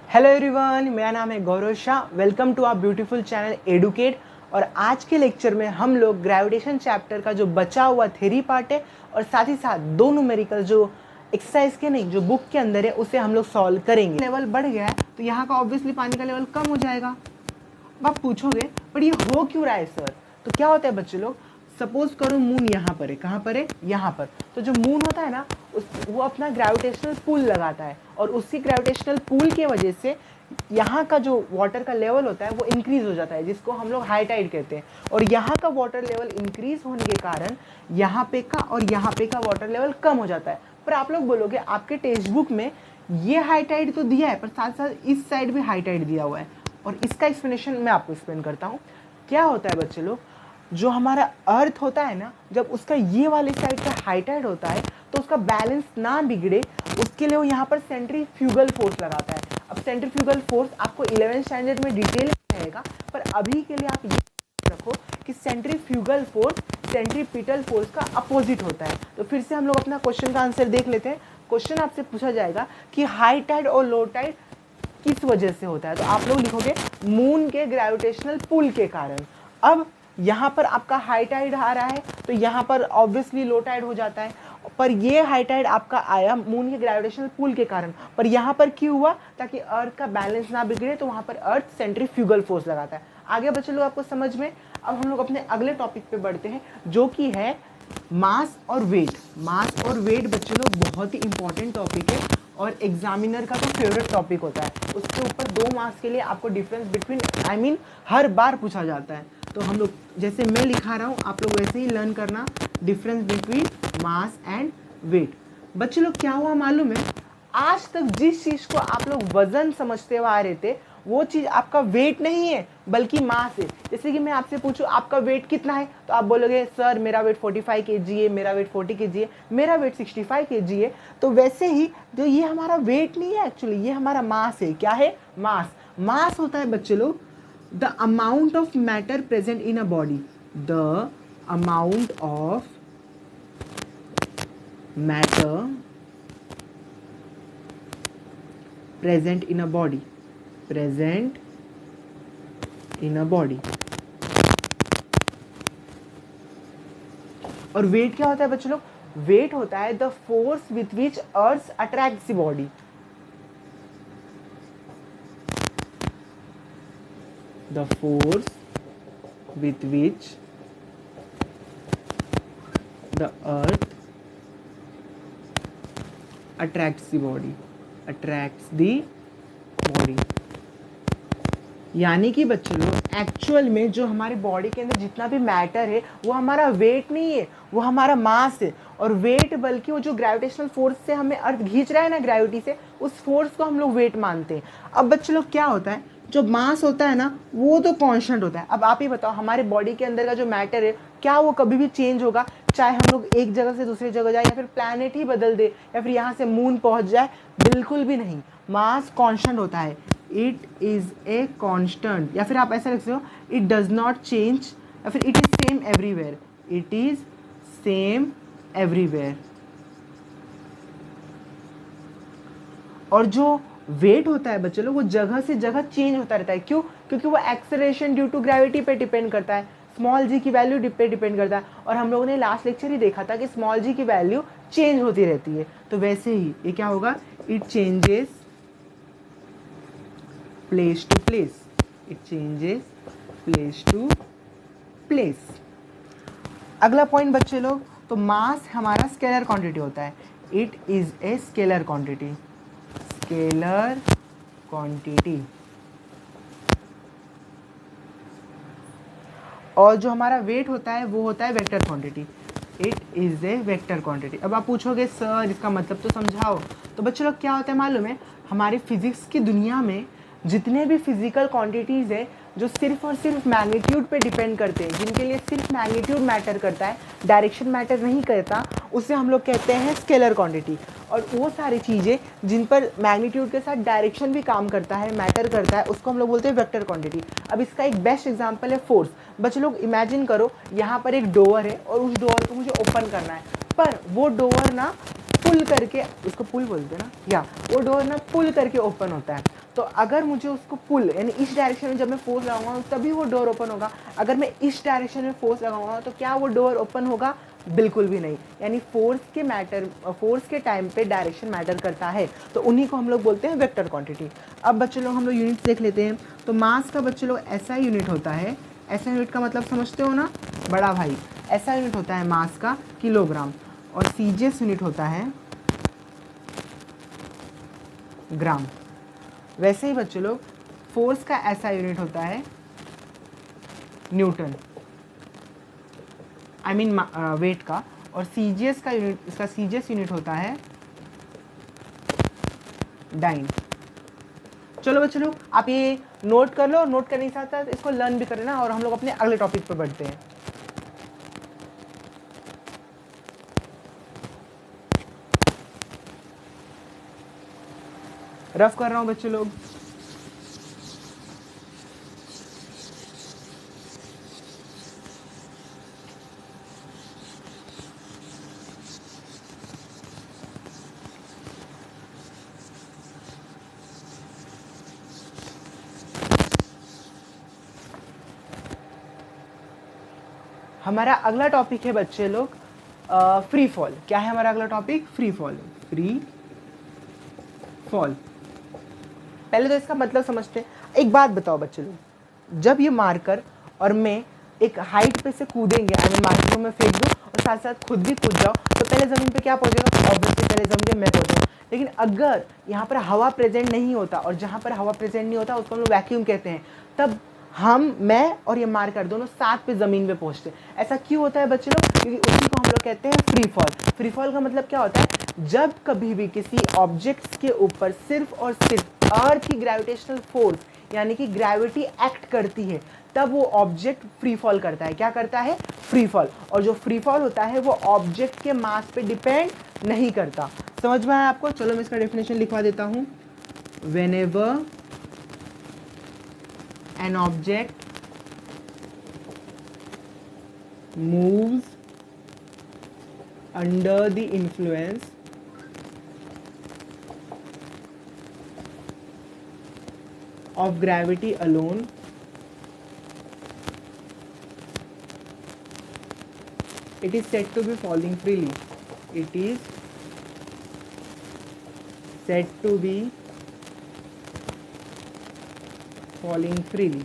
Hello everyone, मेरा नाम है Gaurav Shah. Welcome to our beautiful channel Educate. और आज के लेक्चर में हम लोग ग्रेविटेशन चैप्टर का जो बचा हुआ थ्योरी पार्ट है और साथ ही साथ दो न्यूमेरिकल जो एक्सरसाइज के नहीं जो बुक के अंदर है उसे हम लोग सॉल्व करेंगे। लेवल बढ़ गया है तो यहाँ का ऑब्वियसली पानी का लेवल कम हो जाएगा। अब आप पूछोगे पर ये हो क्यों रहा है सर? तो क्या होता है बच्चे लोग, सपोज करो मून यहाँ पर है, कहाँ पर है? यहाँ पर। तो जो मून होता है ना वो अपना ग्रेविटेशनल पुल लगाता है और उसी ग्रेविटेशनल पुल की वजह से यहाँ का जो वाटर का लेवल होता है वो इंक्रीज हो जाता है, जिसको हम लोग हाई टाइड कहते हैं। और यहाँ का वाटर लेवल इंक्रीज होने के कारण यहाँ पे का और यहाँ पे का वाटर लेवल कम हो जाता है। पर आप लोग बोलोगे आपके टेक्स्ट बुक में ये हाई टाइड तो दिया है पर साथ साथ इस साइड भी हाई टाइड दिया हुआ है। और इसका एक्सप्लेनेशन मैं आपको एक्सप्लेन करता हूँ। क्या होता है बच्चे लोग, जो हमारा अर्थ होता है ना, जब उसका ये वाले साइड का हाई टाइड होता है तो उसका बैलेंस ना बिगड़े उसके लिए वो यहाँ पर सेंट्रीफ्यूगल फोर्स लगाता है। अब सेंट्रीफ्यूगल फोर्स आपको 11th स्टैंडर्ड में डिटेल में आएगा, पर अभी के लिए आप ये रखो कि सेंट्रीफ्यूगल फोर्स सेंट्रीपिटल फोर्स का अपोजिट होता है। तो फिर से हम लोग अपना क्वेश्चन का आंसर देख लेते हैं। क्वेश्चन आपसे पूछा जाएगा कि हाई टाइड और लो टाइड किस वजह से होता है, तो आप लोग लिखोगे मून के ग्रेविटेशनल पुल के कारण। अब यहाँ पर आपका हाई टाइड आ रहा है तो यहाँ पर ऑब्वियसली लो टाइड हो जाता है, पर ये हाई टाइड आपका आया मून के ग्रेविटेशनल पुल के कारण। पर यहाँ पर क्यों हुआ? ताकि अर्थ का बैलेंस ना बिगड़े, तो वहाँ पर अर्थ सेंट्रीफ्यूगल फोर्स लगाता है। आगे बच्चे लोग आपको समझ में। अब हम लोग अपने अगले टॉपिक पे बढ़ते हैं जो कि है मास और वेट। मास और वेट बच्चे लोग बहुत ही इंपॉर्टेंट टॉपिक है और एग्जामिनर का तो फेवरेट टॉपिक होता है। उसके ऊपर 2 मार्क्स के लिए आपको डिफरेंस बिटवीन हर बार पूछा जाता है। तो हम लोग जैसे मैं लिखा रहा हूँ आप लोग वैसे ही लर्न करना, difference between mass and weight. बच्चे लोग क्या हुआ मालूम है, आज तक जिस चीज़ को आप लोग वजन समझते हुए आ रहे थे वो चीज़ आपका वेट नहीं है बल्कि मास है। जैसे कि मैं आपसे पूछूं आपका वेट कितना है तो आप बोलोगे सर मेरा वेट 45 kg है, मेरा वेट 40 kg है, मेरा वेट 65 kg है। तो वैसे ही जो ये हमारा वेट नहीं है, एक्चुअली ये हमारा मास है। क्या है? मास। मास होता है बच्चे लोग the amount of matter present in a body, the amount of matter present in a body, present in a body। और वेट क्या होता है बच्चों लोग? वेट होता है the force with which earth attracts the body, the force with which the earth attracts the body, attracts the body. यानी कि बच्चे लोग एक्चुअल में जो हमारे बॉडी के अंदर जितना भी मैटर है वो हमारा वेट नहीं है, वो हमारा मास है। और वेट बल्कि वो जो ग्रेविटेशनल फोर्स से हमें अर्थ खींच रहा है ना, ग्रेविटी से, उस फोर्स को हम लोग वेट मानते हैं। अब बच्चे लोग क्या होता है, जो मास होता है ना वो तो कांस्टेंट होता है। अब आप ही बताओ हमारे बॉडी के अंदर का जो मैटर है क्या वो कभी भी चेंज होगा? चाहे हम लोग एक जगह से दूसरी जगह जाए या फिर प्लैनेट ही बदल दे या फिर यहाँ से मून पहुँच जाए, बिल्कुल भी नहीं। मास कांस्टेंट होता है, इट इज़ ए कांस्टेंट। या फिर आप ऐसा लिख सकते हो इट डज नॉट चेंज, या फिर it is same everywhere, it is same everywhere. और जो वेट होता है बच्चे लोग वो जगह से जगह चेंज होता रहता है। क्यों? क्योंकि वो एक्सेलरेशन ड्यू टू ग्रेविटी पे डिपेंड करता है, स्मॉल जी की वैल्यू पे डिपेंड करता है। और हम लोगों ने लास्ट लेक्चर ही देखा था कि स्मॉल जी की वैल्यू चेंज होती रहती है। तो वैसे ही ये क्या होगा, it changes place to place, it changes place to place. अगला पॉइंट बच्चे लोग, तो मास हमारा स्केलर क्वांटिटी होता है, it is a scalar quantity, scalar quantity. और जो हमारा वेट होता है वो होता है vector quantity, it is a vector quantity. अब आप पूछोगे सर इसका मतलब तो समझाओ। तो बच्चों लोग क्या होता है मालूम है, हमारी फिजिक्स की दुनिया में जितने भी फिजिकल क्वांटिटीज़ है जो सिर्फ और सिर्फ मैग्नीट्यूड पे डिपेंड करते हैं, जिनके लिए सिर्फ मैग्नीट्यूड मैटर करता है, डायरेक्शन मैटर नहीं करता, उसे हम लोग कहते हैं स्केलर क्वांटिटी। और वो सारी चीज़ें जिन पर मैग्नीट्यूड के साथ डायरेक्शन भी काम करता है, मैटर करता है, उसको हम लोग बोलते हैं वेक्टर क्वांटिटी। अब इसका एक बेस्ट एग्जांपल है फोर्स। बच्चे लोग इमेजिन करो यहाँ पर एक डोर है और उस डोर को मुझे ओपन करना है, पर वो डोर ना पुल करके, उसको पुल बोलते हैं ना, या वो डोर ना पुल करके ओपन होता है। तो अगर मुझे उसको पुल यानी इस डायरेक्शन में जब मैं फोर्स लगाऊंगा तभी वो डोर ओपन होगा। अगर मैं इस डायरेक्शन में फोर्स लगाऊंगा तो क्या वो डोर ओपन होगा? बिल्कुल भी नहीं। यानी फोर्स के टाइम पे डायरेक्शन मैटर करता है। तो उन्हीं को हम लोग बोलते हैं वेक्टर क्वांटिटी। अब बच्चे लोग हम लोग यूनिट्स देख लेते हैं। तो मास का बच्चे लोग ऐसा यूनिट होता है, ऐसा यूनिट का मतलब समझते हो ना बड़ा भाई, ऐसा यूनिट होता है मास का किलोग्राम, और सीजीएस यूनिट होता है ग्राम। वैसे ही बच्चे लोग फोर्स का ऐसा यूनिट होता है न्यूटन, आई मीन वेट का, और सीजीएस का यूनिट, इसका सीजीएस यूनिट होता है डाइन। चलो बच्चे लोग आप ये नोट कर लो, नोट करने के साथ साथ इसको लर्न भी कर लेना, और हम लोग अपने अगले टॉपिक पर बढ़ते हैं। रफ कर रहा हूं बच्चे लोग। हमारा अगला टॉपिक है बच्चे लोग फ्री फॉल। क्या है हमारा अगला topic? Free fall. Free fall, पहले तो इसका मतलब समझते हैं। एक बात बताओ बच्चे लोग, जब ये मार्कर और मैं एक हाइट पे से कूदेंगे, अगर मार्कर को मैं फेंक दूँ और साथ साथ खुद भी कूद जाओ, तो पहले ज़मीन पे क्या पहुंचेगा? ऑब्वियसली पहले ज़मीन पे मैं पहुंचूंगा। लेकिन अगर यहाँ पर हवा प्रेजेंट नहीं होता, और जहाँ पर हवा प्रेजेंट नहीं होता उसको हम लोग वैक्यूम कहते हैं, तब मैं और ये मार्कर दोनों साथ पे ज़मीन पे पहुंचते हैं। ऐसा क्यों होता है बच्चे लोग? क्योंकि उसी को हम लोग कहते हैं फ्री फॉल। फ्री फॉल का मतलब क्या होता है? जब कभी भी किसी ऑब्जेक्ट्स के ऊपर सिर्फ और सिर्फ अर्थ की ग्रेविटेशनल फोर्स यानी कि ग्रेविटी एक्ट करती है, तब वो ऑब्जेक्ट फ्री फॉल करता है। क्या करता है? Free fall. और जो फ्री फॉल होता है वो ऑब्जेक्ट के मास पे डिपेंड नहीं करता। समझ में आया आपको? चलो मैं इसका डेफिनेशन लिखवा देता हूं। Whenever an object moves under the influence of gravity alone, it is said to be falling freely. It is said to be falling freely.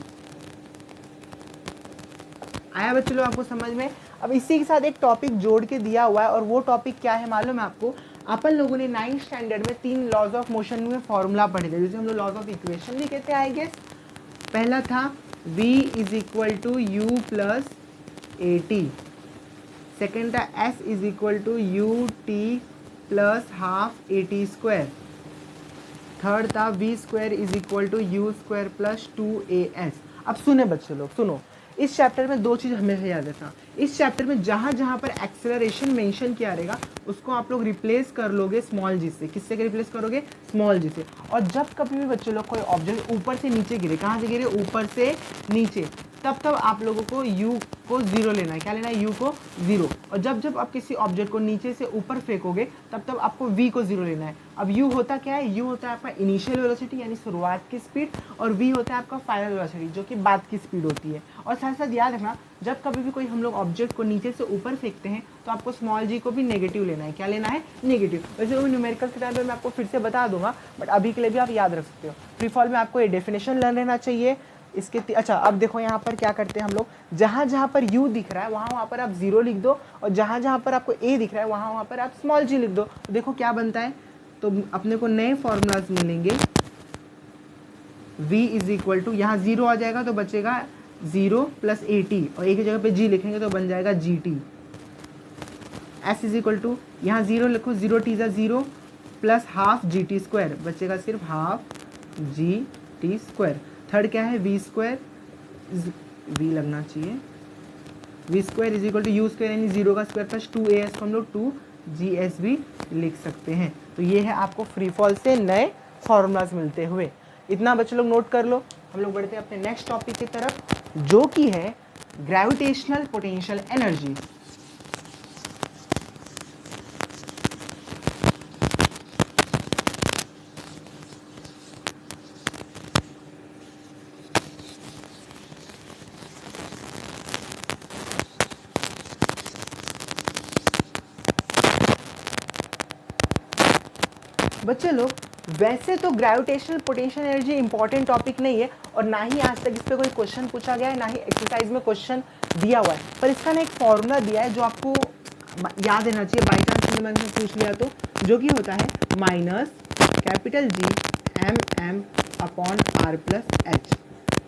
आया बच्चों लोग आपको समझ में? अब इसी के साथ एक टॉपिक जोड़ के दिया हुआ है, और वो टॉपिक क्या है मालूम है आपको? अपन लोगों ने 9th स्टैंडर्ड में 3 लॉज ऑफ मोशन में फॉर्मूला पढ़े थे, जिसे हम लोग लॉज ऑफ इक्वेशन भी कहते हैं आई गेस। पहला था v is equal to u plus a t, second था s is equal to u t plus half a t square, third था v square is equal to u square plus 2as। अब सुने बच्चे लोग, सुनो, इस चैप्टर में 2 चीज़ हमेशा याद रखना। इस चैप्टर में जहाँ जहाँ पर एक्सेलरेशन मेंशन किया रहेगा उसको आप लोग रिप्लेस कर लोगे स्मॉल जी से। किससे रिप्लेस करोगे? स्मॉल जी से। और जब कभी भी बच्चे लोग कोई ऑब्जेक्ट ऊपर से नीचे गिरे, कहाँ से गिरे? ऊपर से नीचे, तब आप लोगों को u को 0 लेना है। क्या लेना है? u को 0। और जब आप किसी ऑब्जेक्ट को नीचे से ऊपर फेंकोगे तब आपको v को 0 लेना है। अब u होता क्या है? u होता है आपका इनिशियल वेलोसिटी यानी शुरुआत की स्पीड, और v होता है आपका फाइनल वेलोसिटी जो कि बाद की स्पीड होती है। और साथ साथ याद रखना, जब कभी भी कोई हम लोग ऑब्जेक्ट को नीचे से ऊपर फेंकते हैं तो आपको स्मॉल जी को भी नेगेटिव लेना है। क्या लेना है? नेगेटिव। वैसे वो न्यूमेरिकल के टाइम पर मैं आपको फिर से बता दूंगा, बट अभी के लिए भी आप याद रख सकते हो। फ्री फॉल में आपको ये डेफिनेशन लर्न रहना चाहिए इसके। अच्छा, अब देखो यहाँ पर क्या करते हैं हम लोग, जहाँ जहाँ पर u दिख रहा है वहाँ पर आप 0 लिख दो, और जहाँ जहाँ पर आपको a दिख रहा है वहाँ पर आप स्मॉल g लिख दो। तो देखो क्या बनता है, तो अपने को नए फॉर्मूलाज मिलेंगे। v इज इक्वल टू, यहाँ 0 आ जाएगा तो बचेगा 0 प्लस ए टी, और एक ही जगह पे g लिखेंगे तो बन जाएगा g t. s is equal to, यहाँ 0 लिखो, 0 टी ज़ा 0 plus half g t square, बचेगा सिर्फ half g t square. Third क्या है? वी स्क्वायर, वी लगना चाहिए, v square is equal to u square यानी 0 का स्क्वायर प्लस 2as को हम लोग 2gs भी लिख सकते हैं। तो ये है आपको फ्री फॉल से नए फॉर्मूलाज मिलते हुए। इतना बच्चे लोग नोट कर लो। हम लोग बढ़ते हैं अपने नेक्स्ट टॉपिक की तरफ, जो कि है ग्रेविटेशनल पोटेंशियल एनर्जी। बच्चे लोग वैसे तो gravitational potential energy important topic नहीं है और ना ही आज तक इस पर कोई क्वेश्चन पूछा गया है, ना ही एक्सरसाइज में क्वेश्चन दिया हुआ है, पर इसका ना एक फॉर्मूला दिया है जो आपको याद रहना चाहिए, बाई चांस मैंने पूछ लिया तो, जो कि होता है minus capital G m upon r plus h।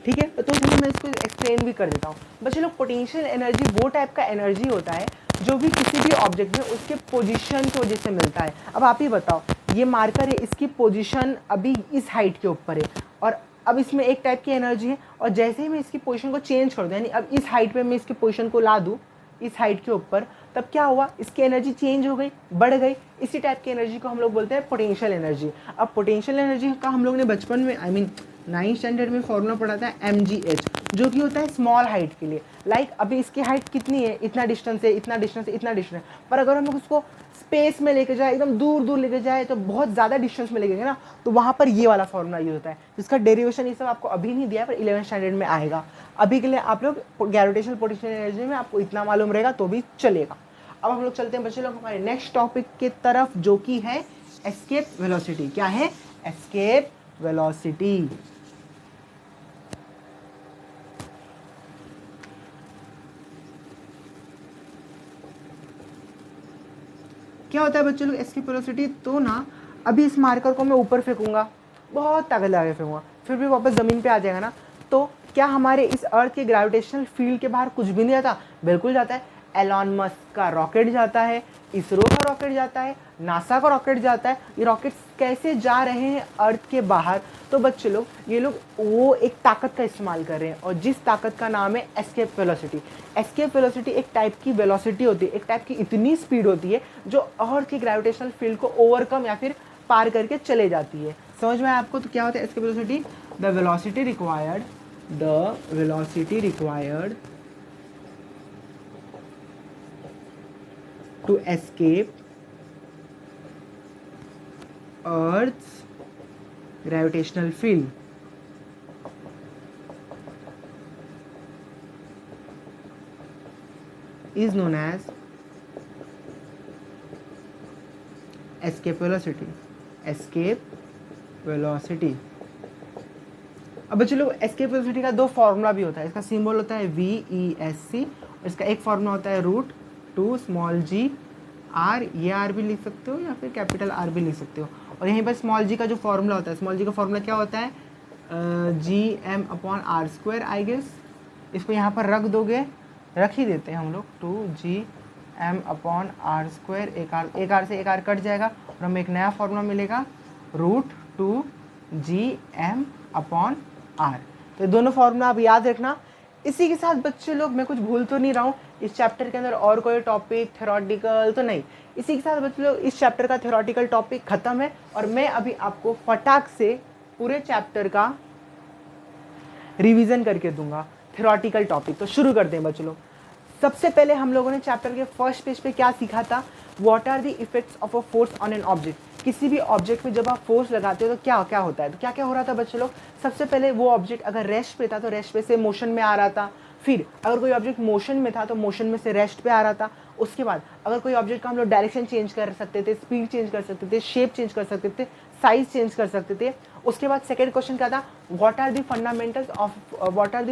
ठीक है, तो मैं इसको एक्सप्लेन भी कर देता हूँ। बच्चे लोग पोटेंशियल एनर्जी वो टाइप का एनर्जी होता है जो भी किसी भी ऑब्जेक्ट में उसके पोजीशन की वजह से मिलता है। अब आप ही बताओ, ये मार्कर है, इसकी पोजीशन अभी इस हाइट के ऊपर है और अब इसमें एक टाइप की एनर्जी है, और जैसे ही मैं इसकी पोजीशन को चेंज कर दूँ, यानी अब इस हाइट पे मैं इसकी पोजीशन को ला दूँ इस हाइट के ऊपर, तब क्या हुआ, इसकी एनर्जी चेंज हो गई, बढ़ गई। इसी टाइप की एनर्जी को हम लोग बोलते हैं पोटेंशियल एनर्जी। अब पोटेंशियल एनर्जी का हम लोग ने बचपन में नाइन्थ स्टैंडर्ड में फॉर्मूला पढ़ा था mgh, जो कि होता है स्मॉल हाइट के लिए। लाइक अभी इसकी हाइट कितनी है, इतना डिस्टेंस है, इतना डिस्टेंस है, इतना डिस्टेंस है, पर अगर हम लोग उसको स्पेस में लेके जाए, एकदम दूर दूर लेके जाए, तो बहुत ज़्यादा डिस्टेंस में लेके गए ना, तो वहाँ पर ये वाला फॉर्मूला यूज होता है, जिसका डेरिवेशन ये सब आपको अभी नहीं दिया है, पर 11th स्टैंडर्ड में आएगा। अभी के लिए आप लोग ग्रेविटेशनल पोटेंशियल एनर्जी में आपको इतना मालूम रहेगा तो भी चलेगा। अब हम लोग चलते हैं बच्चे लोग हमारे नेक्स्ट टॉपिक के तरफ, जो कि है एस्केप वेलोसिटी। क्या है? Escape velocity. क्या होता है बच्चों लोग एस्केप वेलोसिटी? तो ना अभी इस मार्कर को मैं ऊपर फेंकूंगा, बहुत ताकत लगा के फेंकूंगा, फिर भी वापस ज़मीन पे आ जाएगा ना, तो क्या हमारे इस अर्थ के ग्रेविटेशनल फील्ड के बाहर कुछ भी नहीं जाता? बिल्कुल जाता है। एलॉन मस्क का रॉकेट जाता है, इसरो का रॉकेट जाता है, नासा का रॉकेट जाता है। ये रॉकेट्स कैसे जा रहे हैं अर्थ के बाहर? तो बच्चे लोग, ये लोग वो एक ताकत का इस्तेमाल कर रहे हैं, और जिस ताकत का नाम है एस्केप वेलोसिटी। एस्केप वेलोसिटी एक टाइप की वेलोसिटी होती है, एक टाइप की इतनी स्पीड होती है जो अर्थ की ग्रेविटेशनल फील्ड को ओवरकम या फिर पार करके चले जाती है। समझ में आया आपको? तो क्या होता है escape velocity? The velocity required to escape Earth's gravitational field is known as escape velocity. अब बच्चे लोग एस्केप वेलोसिटी का दो फॉर्मूला भी होता है। इसका सिंबल होता है VESC, इसका एक फॉर्मूला होता है √2 स्मॉल g r, ये r भी लिख सकते हो या फिर कैपिटल R भी लिख सकते हो। और यहीं पर स्मॉल g का जो फॉर्मूला होता है, स्मॉल g का फॉर्मूला क्या होता है? Gm/r², I guess. इसको यहाँ पर रख दोगे, रख ही देते हैं हम लोग, 2Gm/r², एक r से एक r कट जाएगा और हमें एक नया फॉर्मूला मिलेगा √2 Gm/r। तो दोनों फॉर्मूला आप याद रखना। इसी के साथ बच्चे लोग, मैं कुछ भूल तो नहीं रहा हूँ इस चैप्टर के अंदर और कोई टॉपिक थ्योरेटिकल तो नहीं? इसी के साथ बच्चे लोग इस चैप्टर का थ्योरेटिकल टॉपिक खत्म है, और मैं अभी आपको फटाक से पूरे चैप्टर का रिवीजन करके दूंगा थ्योरेटिकल टॉपिक। तो शुरू करते हैं बच्चे लोग। सबसे पहले हम लोगों ने चैप्टर के फर्स्ट पेज पे क्या सीखा था? What are the effects of a force on an object. किसी भी ऑब्जेक्ट में जब आप फोर्स लगाते हो तो क्या क्या होता है? तो क्या क्या हो रहा था बच्चे लोग? सबसे पहले वो ऑब्जेक्ट अगर रेस्ट पे था तो रेस्ट पे से मोशन में आ रहा था, फिर अगर कोई ऑब्जेक्ट मोशन में था तो मोशन में से रेस्ट पे आ रहा था। उसके बाद अगर कोई ऑब्जेक्ट का हम लोग डायरेक्शन चेंज कर सकते थे, स्पीड चेंज कर सकते थे, शेप चेंज कर सकते थे, साइज चेंज कर सकते थे। उसके बाद सेकंड क्वेश्चन क्या था? What are the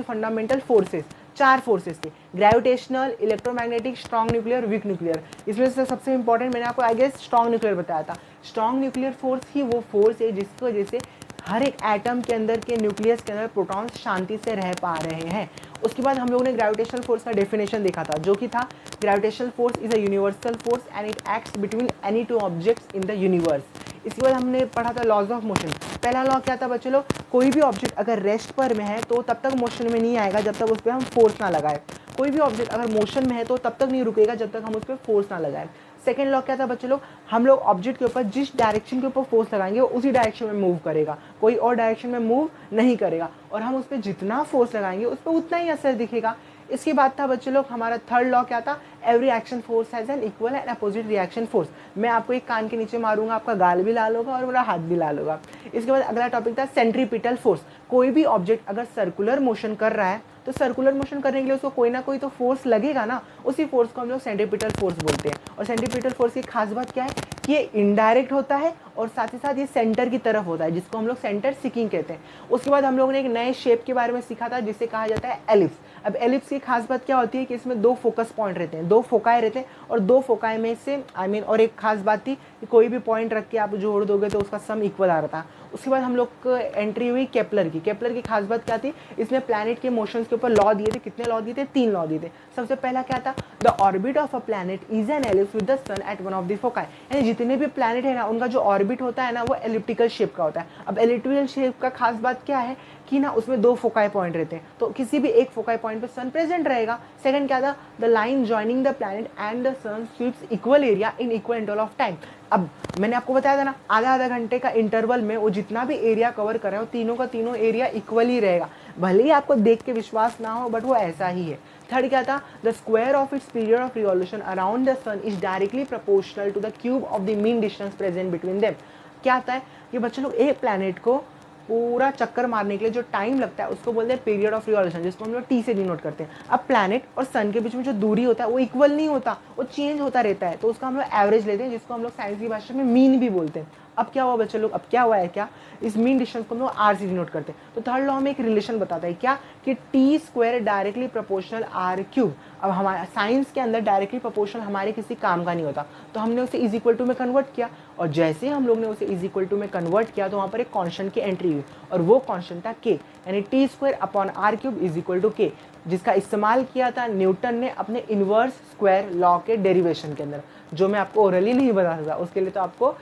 fundamental forces. 4 forces थे, gravitational, electromagnetic, strong nuclear, weak nuclear. इसमें से सबसे इंपॉर्टेंट मैंने आपको आई गेस स्ट्रॉन्ग न्यूक्लियर बताया था। स्ट्रॉन्ग न्यूक्लियर फोर्स ही वो फोर्स है जिसकी वजह से हर एक एटम के अंदर के न्यूक्लियस के अंदर प्रोटॉन्स शांति से रह पा रहे हैं। उसके बाद हम लोगों ने ग्रेविटेशनल फोर्स का डेफिनेशन देखा था, जो कि था gravitational force is a universal force and it acts between any two objects in the universe. इसके बाद हमने पढ़ा था लॉज ऑफ मोशन। पहला लॉ क्या था बच्चे लोग? कोई भी ऑब्जेक्ट अगर रेस्ट पर में है तो तब तक मोशन में नहीं आएगा जब तक उस पर हम फोर्स ना लगाए। कोई भी ऑब्जेक्ट अगर मोशन में है तो तब तक नहीं रुकेगा जब तक हम उस पर फोर्स ना लगाए। सेकेंड लॉ क्या था बच्चे लोग? हम लोग ऑब्जेक्ट के ऊपर जिस डायरेक्शन के ऊपर फोर्स लगाएंगे वो उसी डायरेक्शन में मूव करेगा, कोई और डायरेक्शन में मूव नहीं करेगा, और हम उस पर जितना फोर्स लगाएंगे उस पर उतना ही असर दिखेगा। इसके बाद था बच्चे लोग हमारा थर्ड लॉ क्या था? Every action force has an equal and opposite reaction force. मैं आपको एक कान के नीचे मारूंगा, आपका गाल भी लाल होगा और मेरा हाथ भी लाल होगा। इसके बाद अगला टॉपिक था सेंट्रीपिटल फोर्स। कोई भी ऑब्जेक्ट अगर सर्कुलर मोशन कर रहा है तो सर्कुलर मोशन करने के लिए उसको कोई ना कोई तो फोर्स लगेगा ना, उसी फोर्स को हम लोग सेंट्रीपिटल फोर्स बोलते हैं। और सेंट्रीपिटल फोर्स की खास बात क्या है? कि ये इनडायरेक्ट होता है और साथ ही साथ ये सेंटर की तरफ होता है, जिसको हम लोग सेंटर सीकिंग कहते हैं। उसके बाद हम लोगों ने एक नए शेप के बारे में सीखा था जिसे कहा जाता है एलिप्स। अब एलिप्स की खास बात क्या होती है कि इसमें दो फोकस पॉइंट रहते हैं, दो फोकाई रहते हैं, और दो फोकाई में से और एक खास बात थी कि कोई भी पॉइंट रख के आप जोड़ दोगे तो उसका सम इक्वल आ रहा था। उसके बाद हम लोग को एंट्री हुई केपलर की। केपलर की खास बात क्या थी, इसने प्लैनेट के मोशंस के ऊपर लॉ दिए थे। कितने लॉ दिए थे? 3 लॉ दिए थे। सबसे पहला क्या था, the orbit of a planet is an ellipse with the sun at one of the foci. यानी जितने भी प्लैनेट है ना, उनका जो ऑर्बिट होता है ना, वो एलिप्टिकल शेप का होता है। अब एलिप्टिकल शेप का खास बात क्या है कि ना उसमें दो फोकाई पॉइंट रहते हैं, तो किसी भी एक फोकाई पॉइंट पे सन प्रेजेंट रहेगा। सेकंड क्या था, the line joining the planet and the sun sweeps equal area in equal interval of time. अब मैंने आपको बताया था ना, आधा घंटे का इंटरवल में वो जितना भी एरिया कवर कर रहे हो, तीनों का तीनों एरिया इक्वल ही रहेगा। भले ही आपको देख के विश्वास ना हो, बट वो ऐसा ही है। थर्ड क्या था, the square of its period of revolution around the sun is directly proportional to the cube of the mean distance present between them. क्या आता है कि बच्चे लोग, एक प्लैनेट को पूरा चक्कर मारने के लिए जो टाइम लगता है उसको बोलते हैं पीरियड ऑफ रिवॉल्यूशन, जिसको हम लोग टी से डिनोट करते हैं। अब प्लैनेट और सन के बीच में जो दूरी होता है वो इक्वल नहीं होता, वो चेंज होता रहता है, तो उसका हम लोग एवरेज लेते हैं, जिसको हम लोग साइंस की भाषा में मीन भी बोलते हैं। अब क्या हुआ बच्चे लोग, अब क्या हुआ है, क्या इस मीन डिस्टेंस को हम लोग आर से डिनोट करते हैं। तो थर्ड लॉ में एक रिलेशन बताता है क्या, कि t square directly proportional r cube. अब हमारा साइंस के अंदर डायरेक्टली प्रोपोर्शनल हमारे किसी काम का नहीं होता, तो हमने उसे इज इक्वल टू में कन्वर्ट किया, और जैसे हम लोग ने उसे इज इक्वल टू में कन्वर्ट किया तो वहाँ पर एक कॉन्स्टेंट की एंट्री हुई, और वो कॉन्स्टेंट था के, यानी t square upon r cube is equal to k, जिसका इस्तेमाल किया था न्यूटन ने अपने इनवर्स स्क्वायर लॉ के डेरिवेशन के अंदर, जो मैं आपको ओरली नहीं बता सकता, उसके लिए तो आपको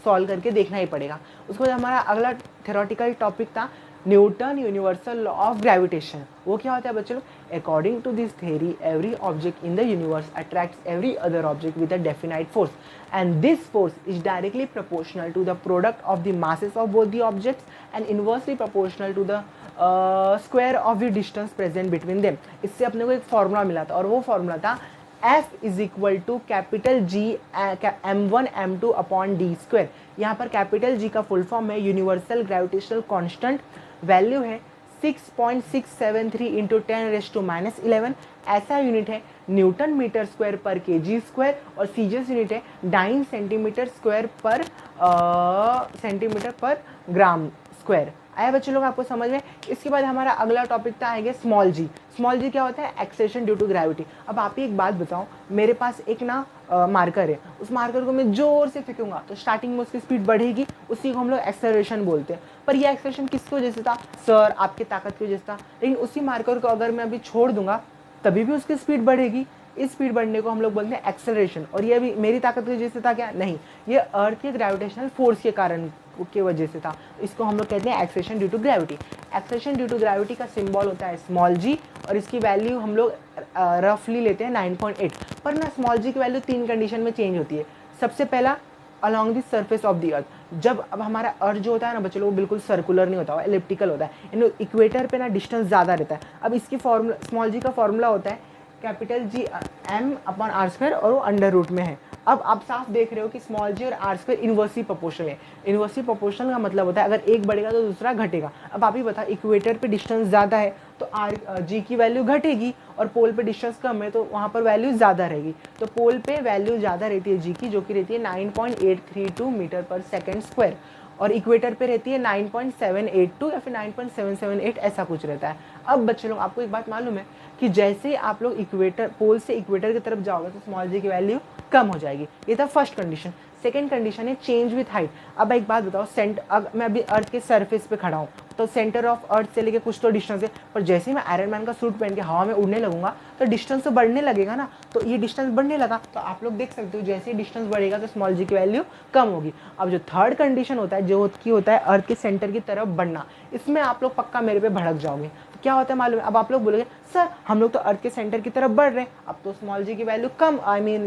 सॉल्व करके देखना ही पड़ेगा। उसके बाद हमारा अगला थ्योरेटिकल टॉपिक था Newton universal law of gravitation. वो क्या होता है बच्चों लोग, according to this theory every object in the universe attracts every other object with a definite force, and this force is directly proportional to the product of the masses of both the objects and inversely proportional to the square of the distance present between them. इससे अपने को एक formula मिला था, और वो formula था F is equal to capital G m1 m2 upon d square. यहाँ पर कैपिटल G का फुल फॉर्म है यूनिवर्सल ग्रेविटेशनल कांस्टेंट, वैल्यू है 6.673 इंटू 10⁻11। ऐसा यूनिट है न्यूटन मीटर स्क्वायर पर केजी स्क्वायर, और सीजीएस यूनिट है डाइन सेंटीमीटर स्क्वायर पर ग्राम स्क्वायर। आया बच्चे लोग आपको समझ में। इसके बाद हमारा अगला टॉपिक था आएगा स्मॉल जी। स्मॉल जी क्या होता है, एक्सेलरेशन ड्यू टू ग्रेविटी। अब आप ही एक बात बताओ, मेरे पास एक ना मार्कर है, उस मार्कर को मैं जोर से फेंकूंगा तो स्टार्टिंग में उसकी स्पीड बढ़ेगी, उसी को हम लोग एक्सेलरेशन बोलते हैं। पर ये एक्सेलरेशन किसकी वजह से था सर, आपकी ताकत की वजह से था। लेकिन उसी मार्कर को अगर मैं अभी छोड़ दूंगा तभी भी उसकी स्पीड बढ़ेगी। इस स्पीड बढ़ने को हम लोग बोलते हैं एक्सेलरेशन। और ये अभी मेरी ताकत की वजह से था क्या, नहीं, ये अर्थ के ग्रेविटेशनल फोर्स के कारण की वजह से था। इसको हम लोग कहते हैं acceleration due to gravity. Acceleration due to gravity का सिंबल होता है स्मॉल जी, और इसकी वैल्यू हम लोग रफली लेते हैं 9.8। पर ना स्मॉल जी की वैल्यू 3 कंडीशन में चेंज होती है। सबसे पहला, along the surface of the earth. जब अब हमारा अर्थ जो होता है ना बच्चों लोग, बिल्कुल सर्कुलर नहीं होता, एलिप्टिकल होता है, यानी इक्वेटर पे ना डिस्टेंस ज़्यादा रहता है। अब इसकी फॉर्मूला, स्मॉल जी का फॉर्मूला होता है capital G m upon r square, और वो अंडर रूट में है। अब आप साफ देख रहे हो कि स्मॉल जी और आर स्क्वायर इनवर्सली प्रोपोर्शनल है। इनवर्सली प्रोपोर्शनल का मतलब होता है अगर एक बढ़ेगा तो दूसरा घटेगा। अब आप ही बताओ, इक्वेटर पे डिस्टेंस ज़्यादा है तो आर जी की वैल्यू घटेगी, और पोल पे डिस्टेंस कम है तो वहाँ पर वैल्यू ज़्यादा रहेगी। तो पोल पे वैल्यू ज़्यादा रहती है जी की, जो कि रहती है 9.832 मीटर पर सेकेंड स्क्वायर, और इक्वेटर पे रहती है 9.782 या फिर 9.778, ऐसा कुछ रहता है। अब बच्चे लोग आपको एक बात मालूम है कि जैसे आप लोग इक्वेटर, पोल से इक्वेटर की तरफ जाओगे तो स्मॉल जी की वैल्यू कम हो जाएगी। ये था फर्स्ट कंडीशन। सेकंड कंडीशन है चेंज विथ हाइट। अब एक बात बताओ, अब मैं अभी अर्थ के सरफेस पे खड़ा हूँ तो सेंटर ऑफ अर्थ से लेके कुछ तो डिस्टेंस है, पर जैसे ही मैं आयरन मैन का सूट पहन के हवा में उड़ने लगूंगा तो डिस्टेंस तो बढ़ने लगेगा ना। तो ये डिस्टेंस बढ़ने लगा, तो आप लोग देख सकते हो जैसे ही डिस्टेंस बढ़ेगा तो स्मॉल जी की वैल्यू कम होगी। अब जो थर्ड कंडीशन होता है, जो की होता है अर्थ के सेंटर की तरफ बढ़ना, इसमें आप लोग पक्का मेरे पे भड़क जाओगे। क्या होता है मालूम है, अब आप लोग बोलोगे सर हम लोग तो अर्थ के सेंटर की तरफ बढ़ रहे हैं, अब तो स्मॉल जी की वैल्यू कम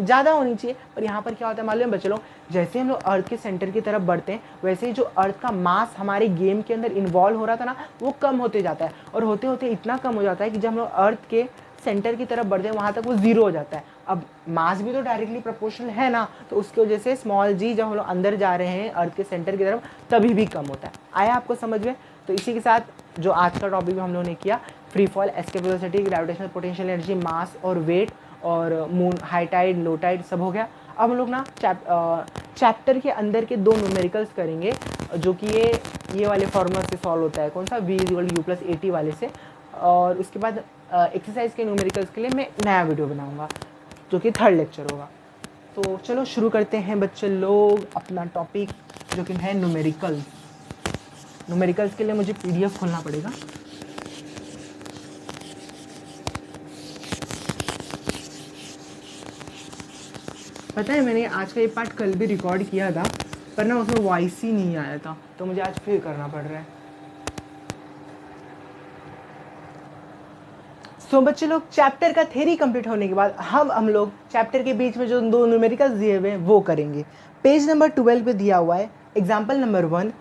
ज़्यादा होनी चाहिए। पर यहाँ पर क्या होता है मालूम है बच्चे लोग, जैसे हम लोग अर्थ के सेंटर की तरफ बढ़ते हैं वैसे ही जो अर्थ का मास हमारे गेम के अंदर इन्वॉल्व हो रहा था ना, वो कम होते जाता है, और होते होते इतना कम हो जाता है कि जब हम लोग अर्थ के सेंटर की तरफ बढ़ते हैं वहाँ तक वो जीरो हो जाता है। अब मास भी तो डायरेक्टली प्रोपोर्शनल है ना, तो उसकी वजह से स्मॉल जी जब हम लोग अंदर जा रहे हैं अर्थ के सेंटर की तरफ तभी भी कम होता है। आया आपको समझ में। तो इसी के साथ जो आज का टॉपिक हम लोगों ने किया, free fall, escape velocity, gravitational potential energy, mass और वेट, और moon, high tide, low tide, सब हो गया। अब हम लोग ना चैप्टर के अंदर के दो न्यूमेरिकल्स करेंगे, जो कि ये वाले फॉर्मूला से सॉल्व होता है, कौन सा v=u+at वाले से। और उसके बाद एक्सरसाइज के न्यूमेरिकल्स के लिए मैं नया वीडियो बनाऊंगा, जो कि थर्ड लेक्चर होगा। तो चलो शुरू करते हैं बच्चे लोग अपना टॉपिक, जो कि है न्यूमेरिकल्स। न्यूमेरिकल्स के लिए मुझे PDF खोलना पड़ेगा। पता है मैंने आज का ये पार्ट कल भी रिकॉर्ड किया था, पर ना उसमें वॉइस ही नहीं आया था, तो मुझे आज फिर करना पड़ रहा है। सो बच्चे लोग, चैप्टर का थ्योरी कंप्लीट होने के बाद हम लोग चैप्टर के बीच में जो दो न्यूमेरिकल्स दिए हुए हैं वो करेंगे। पेज नंबर 12 पे दिया हुआ है example number 1,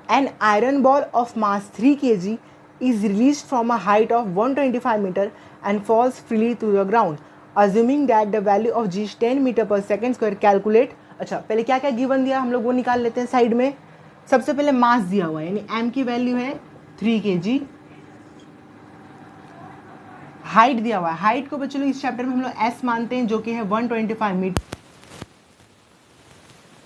an iron ball of mass 3 kg is released from a height of 125 meter and falls freely to the ground. Assuming that the value of g is 10 meter per second square, calculate। अच्छा, पहले क्या क्या given दिया हम लोग वो निकाल लेते हैं साइड में। सबसे पहले मास दिया हुआ है, यानी m की वैल्यू है 3 kg। हाइट दिया हुआ है, हाइट को बच्चों लोग इस चैप्टर में हम लोग s मानते हैं, जो कि है 125 मीटर।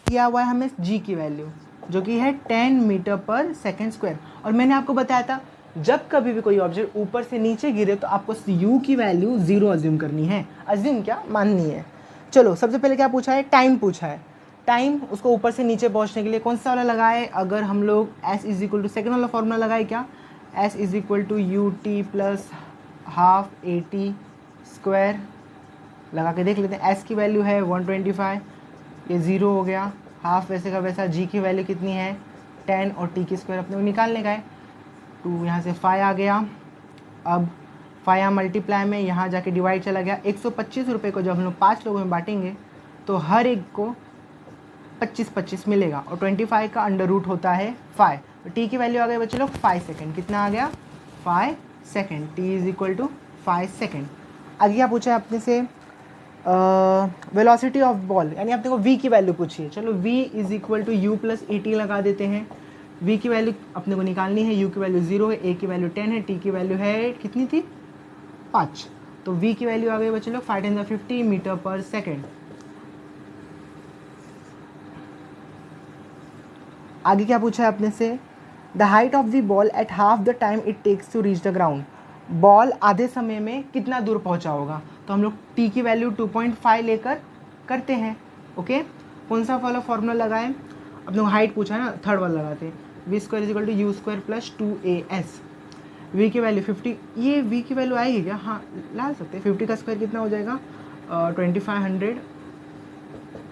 दिया हुआ है हमें g की वैल्यू, जो कि है 10 मीटर पर सेकेंड स्क्वायर। और मैंने आपको बताया था जब कभी भी कोई ऑब्जेक्ट ऊपर से नीचे गिरे तो आपको u की वैल्यू 0 अज्यूम करनी है। अज्यूम क्या, माननी है। चलो सबसे पहले क्या पूछा है, टाइम पूछा है। टाइम उसको ऊपर से नीचे पहुंचने के लिए कौन सा वाला लगाए, अगर हम लोग s = सेकेंड वाला फॉर्मूला लगाए क्या, s = ut plus half AT square लगा के देख लेते हैं। s की वैल्यू है 125, ये 0 हो गया। हाफ वैसे का वैसा, g की वैल्यू कितनी है 10 और t की स्क्वायर अपने को निकालने का है। 2 यहाँ से 5 आ गया। अब 5 यहाँ मल्टीप्लाई में यहाँ जाके डिवाइड चला गया। 125 रुपये को जब हम लोग 5 लोगों में बांटेंगे तो हर एक को 25-25 मिलेगा, और 25 का अंडर रूट होता है 5। तो t की वैल्यू आ गई बच्चे लोग 5 सेकेंड। कितना आ गया 5 सेकेंड, t = 5 सेकेंड। आगे क्या पूछा है अपने से, वेलोसिटी ऑफ बॉल, यानी आपने को v की वैल्यू पूछी है। चलो v = u+at लगा देते हैं। v की वैल्यू अपने को निकालनी है, u की वैल्यू 0 है, a की वैल्यू 10 है, t की वैल्यू है कितनी थी 5। तो v की वैल्यू आ गई बच्चे लोग 5 × 50 मीटर पर सेकेंड। आगे क्या पूछा है अपने से, the height of the ball at half the time it takes to reach the ground. Ball आधे समय में कितना दूर पहुंचा होगा, तो हम लोग t की वैल्यू 2.5 लेकर करते हैं। ओके, कौन सा वाला फॉर्मूला लगाएं, अब लोग हाइट पूछा है ना, थर्ड वाला लगाते हैं। v² = u² + 2as। v की वैल्यू 50, ये v की वैल्यू आएगी क्या, हाँ ला सकते हैं। 50 का स्क्वायर कितना हो जाएगा 2500,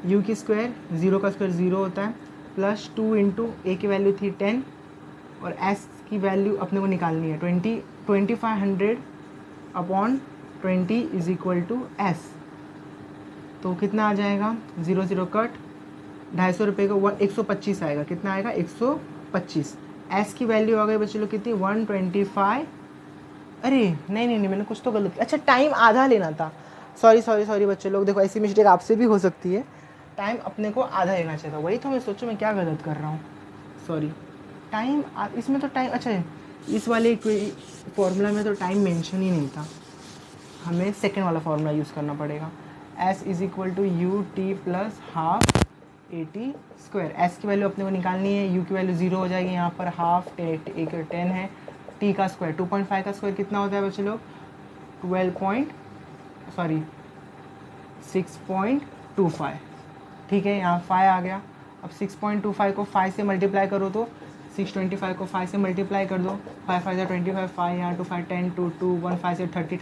u की स्क्वायर 0 का स्क्वायर 0 होता है, प्लस 2 × a की वैल्यू थी 10 और s की वैल्यू अपने को निकालनी है 2500 अपॉन 20 = s। तो कितना आ जाएगा 0 0 कट, 250 रुपये को 125 आएगा। कितना आएगा 125। s की वैल्यू आ गई बच्चे लोग कितनी 125। अरे नहीं मैंने कुछ तो गलत किया। अच्छा, टाइम आधा लेना था, सॉरी बच्चे लोग। देखो ऐसी मिस्टेक आपसे भी हो सकती है, टाइम अपने को आधा लेना चाहिए था। वही तो मैं सोचूं मैं क्या गलत कर रहा हूँ, सॉरी। टाइम इसमें तो टाइम, अच्छा इस वाले कोई फॉर्मूला में तो टाइम मेंशन ही नहीं था, हमें सेकेंड वाला फॉर्मूला यूज़ करना पड़ेगा। s = ut plus half AT²। s की वैल्यू अपने को निकालनी है, u की वैल्यू 0 हो जाएगी यहाँ पर, हाफ एक 10 है, t का स्क्वायर 2.5 का स्क्वायर कितना होता है बच्चे लोग 6.25। ठीक है, यहाँ 5 आ गया। अब 6.25 को 5 से मल्टीप्लाई करो तो 625 को 5 से मल्टीप्लाई कर दो, 5 5 25, 5 यहाँ 2 5 10 2 2 1 5 से 30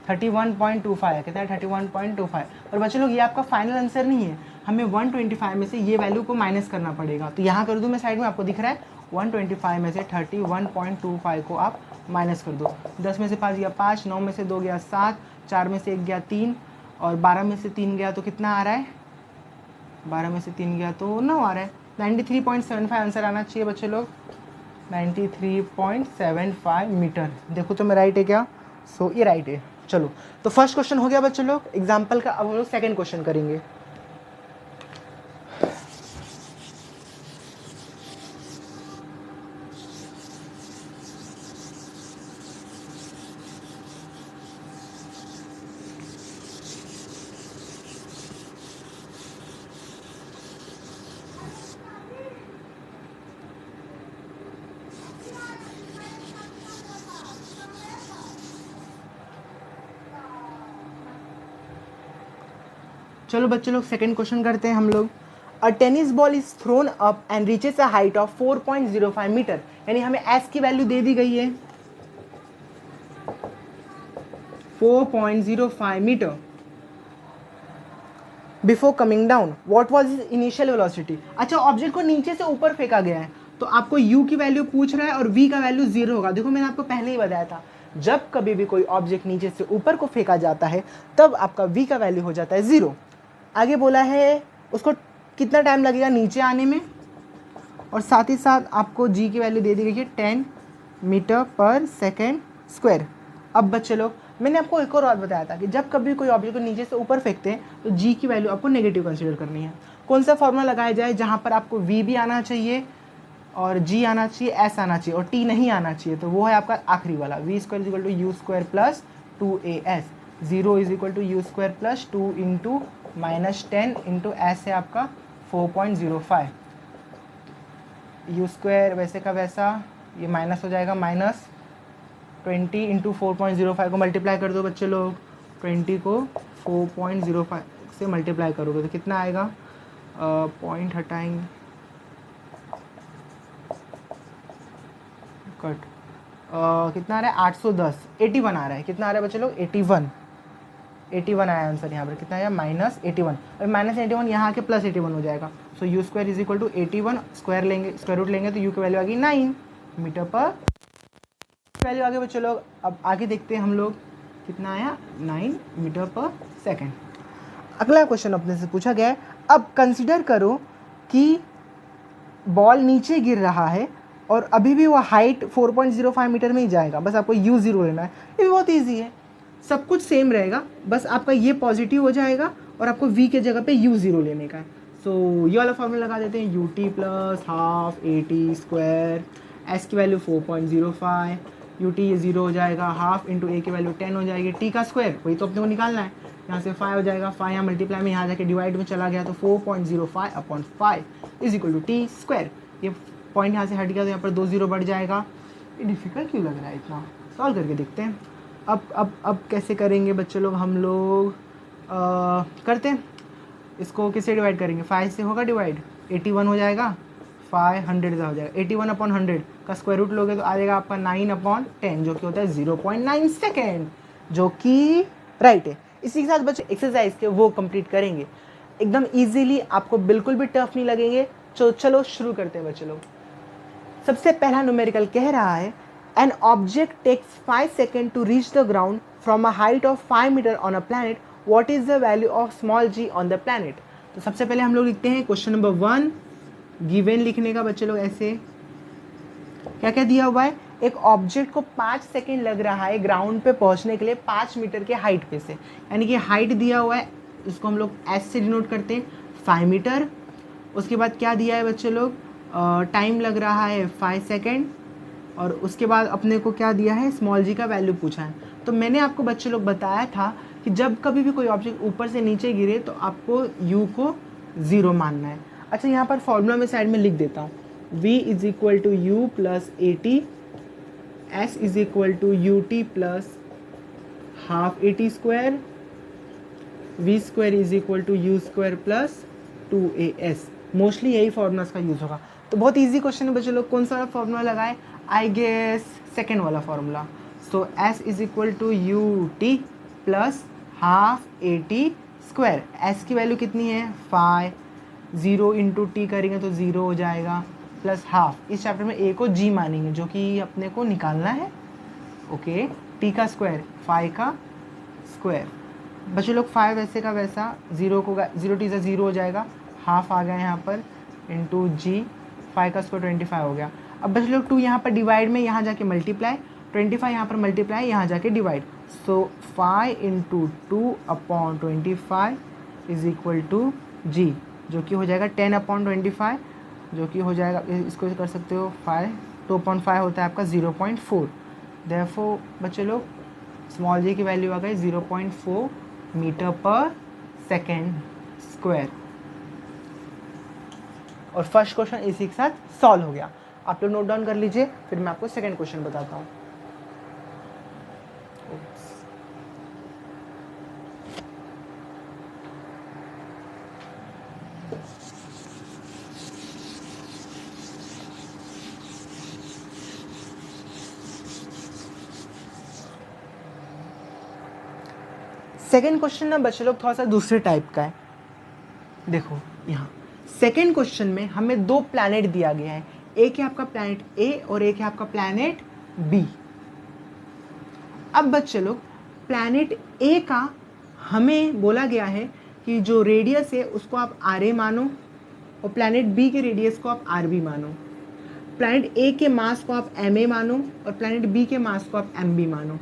31.25 है। कितना है 31.25। और बच्चे लोग ये आपका फाइनल आंसर नहीं है, हमें 125 में से ये वैल्यू को माइनस करना पड़ेगा। तो यहाँ कर दूँ मैं साइड में, आपको दिख रहा है 125 में से 31.25 को आप माइनस कर दो। 10 में से 5 गया 5, 9 में से 2 गया 7, 4 में से 1 गया 3 और 12 में से 3 गया तो कितना आ रहा है 12 में से 3 गया तो 9 आ रहा है। 93.75 आंसर आना चाहिए बच्चे लोग, 93.75 मीटर। देखो तो मैं राइट है क्या, सो ये राइट है। चलो तो फर्स्ट क्वेश्चन हो गया बच्चे लोग एग्जाम्पल का। अब हम लोग सेकेंड क्वेश्चन करेंगे। चलो बच्चे लोग सेकंड क्वेश्चन करते हैं हम लोग। A tennis ball is thrown up and reaches a height of 4.05 metre, यानी हमें एस की वैल्यू दे दी गई है 4.05 metre before coming down, what was his initial velocity. अच्छा, ऑब्जेक्ट को नीचे से ऊपर फेंका गया है तो आपको u की वैल्यू पूछ रहा है और v का वैल्यू 0 होगा। देखो मैंने आपको पहले ही बताया था, जब कभी भी कोई ऑब्जेक्ट नीचे से ऊपर को फेंका जाता है तब आपका v का वैल्यू हो जाता है 0। आगे बोला है उसको कितना टाइम लगेगा नीचे आने में, और साथ ही साथ आपको g की वैल्यू दे दी गई है 10 मीटर पर सेकेंड स्क्वायर। अब बच्चे लोग मैंने आपको एक और बात बताया था कि जब कभी कोई ऑब्जेक्ट को नीचे से ऊपर फेंकते हैं तो g की वैल्यू आपको नेगेटिव कंसीडर करनी है। कौन सा फॉर्मूला लगाया जाए जहाँ पर आपको v भी आना चाहिए और g आना चाहिए, s आना चाहिए और t नहीं आना चाहिए, तो वो है आपका आखिरी वाला v square is equal to u square plus 2as, 0 is equal to u square plus 2 into minus 10 into s है आपका 4.05, यू स्क्वायर वैसे का वैसा ये माइनस हो जाएगा, माइनस 20 इंटू 4.05 को मल्टीप्लाई कर दो बच्चे लोग, 20 को 4.05 से मल्टीप्लाई करोगे तो कितना आएगा, पॉइंट हटाएंगे कट, कितना आ रहा है 810, 81 आ रहा है, कितना आ रहा है बच्चे लोग 81 आया आंसर यहाँ पर, कितना आया माइनस 81, और माइनस 81 यहाँ के प्लस 81 हो जाएगा। So u square is equal to 81, square लेंगे स्क्वायर रूट लेंगे तो यू की वैल्यू आ गई 9 मीटर पर वैल्यू आगे बच्चे लोग। अब आगे देखते हैं हम लोग कितना आया 9 मीटर पर सेकेंड। अगला क्वेश्चन अपने से पूछा गया है, अब कंसिडर करो कि बॉल नीचे गिर रहा है और अभी भी वो हाइट 4.05 मीटर में ही जाएगा, बस आपको u0 लेना है। ये भी बहुत ईजी है, सब कुछ सेम रहेगा, बस आपका ये पॉजिटिव हो जाएगा और आपको v के जगह पे u0 लेने का है। सो ये वाला फॉर्मूला लगा देते हैं, ut plus half a t square, s की वैल्यू 4.05, ut ये 0 हो जाएगा, हाफ इंटू a की वैल्यू 10 हो जाएगी, t का स्क्वायर वही तो अपने को निकालना है, यहाँ से 5 हो जाएगा, 5 यहाँ मल्टीप्लाई में यहाँ जाके डिवाइड में चला गया तो 4.05 upon 5 is equal to t square. ये पॉइंट यहाँ से हट गया तो यहाँ पर 2 0 बढ़ जाएगा। ये डिफिकल्ट क्यों लग रहा है इतना, सॉल्व करके देखते हैं। अब कैसे करेंगे बच्चे लोग, हम लोग करते हैं इसको, किससे डिवाइड करेंगे, 5 से होगा डिवाइड, 81 हो जाएगा, 500 हो जाएगा, 81 अपॉन 100 का स्क्वायर रूट लोगे तो आ जाएगा आपका 9 अपॉन 10 जो कि होता है 0.9 सेकेंड, जो कि राइट है। इसी के साथ बच्चे एक्सरसाइज के वो कंप्लीट करेंगे एकदम इजीली, आपको बिल्कुल भी टफ नहीं लगेंगे। तो चलो शुरू करते हैं बच्चे लोग। सबसे पहला न्यूमेरिकल कह रहा है an object takes 5 second to reach the ground from a height of 5 metre on a planet, what is the value of small g on the planet. तो सबसे पहले हम लोग लिखते हैं क्वेश्चन नंबर 1, गिवन लिखने का बच्चे लोग ऐसे, क्या क्या दिया हुआ है, एक ऑब्जेक्ट को 5 सेकेंड लग रहा है ग्राउंड पे पहुंचने के लिए 5 मीटर के हाइट पे से, यानी कि हाइट दिया हुआ है, इसको हम लोग एस से डिनोट करते हैं 5 मीटर। उसके बाद क्या दिया है बच्चे लोग, टाइम लग रहा है 5 सेकेंड, और उसके बाद अपने को क्या दिया है, स्मॉल जी का वैल्यू पूछा है। तो मैंने आपको बच्चे लोग बताया था कि जब कभी भी कोई ऑब्जेक्ट ऊपर से नीचे गिरे तो आपको u को 0 मानना है। अच्छा, यहाँ पर फॉर्मूला में साइड में लिख देता हूँ, v is equal to u plus a t, s is equal to u t plus half a t square, v square is equal to u square plus 2as। Mostly यही formulas का use होगा। तो बहुत easy question है बच्चे लोग, कौन सा फॉर्मूला लगाए, आई गेस सेकेंड वाला formula. So s is equal to u t plus half a t square, s की वैल्यू कितनी है 5, 0 इंटू टी करेंगे तो 0 हो जाएगा, प्लस हाफ, इस चैप्टर में a को g मानेंगे जो कि अपने को निकालना है, ओके, t का स्क्वायर 5 का स्क्वायर, बच्चे लोग 5 वैसे का वैसा, 0 को 0 टी से 0 हो जाएगा, हाफ आ गया यहाँ पर इंटू जी, 5 का स्क्वायर 25 हो गया। अब बच्चे लोग 2 यहाँ पर डिवाइड में, यहाँ जाके मल्टीप्लाई, 25 यहाँ पर मल्टीप्लाई, यहाँ जाके divide, so 5 into 2 upon 25 is equal to g, जो कि हो जाएगा 10 अपॉन 25, जो कि हो जाएगा, इसको कर सकते हो 5, 2.5 होता है आपका 0.4। देयरफॉर बच्चे लोग स्मॉल जी की वैल्यू आ गई 0.4 मीटर पर सेकेंड स्क्वायर। और फर्स्ट क्वेश्चन इसी के साथ सॉल्व हो गया। आप लोग नोट डाउन कर लीजिए, फिर मैं आपको सेकंड क्वेश्चन बताता हूँ। सेकेंड क्वेश्चन ना बच्चे लोग थोड़ा सा दूसरे टाइप का है। देखो यहाँ सेकेंड क्वेश्चन में हमें दो प्लैनेट दिया गया है, एक है आपका प्लैनेट ए और एक है आपका प्लैनेट बी। अब बच्चे लोग प्लैनेट ए का हमें बोला गया है कि जो रेडियस है उसको आप आर ए मानो और प्लैनेट बी के रेडियस को आप आर बी मानो। प्लैनेट ए के मास को आप एम ए मानो और प्लैनेट बी के मास को आप एम बी मानो।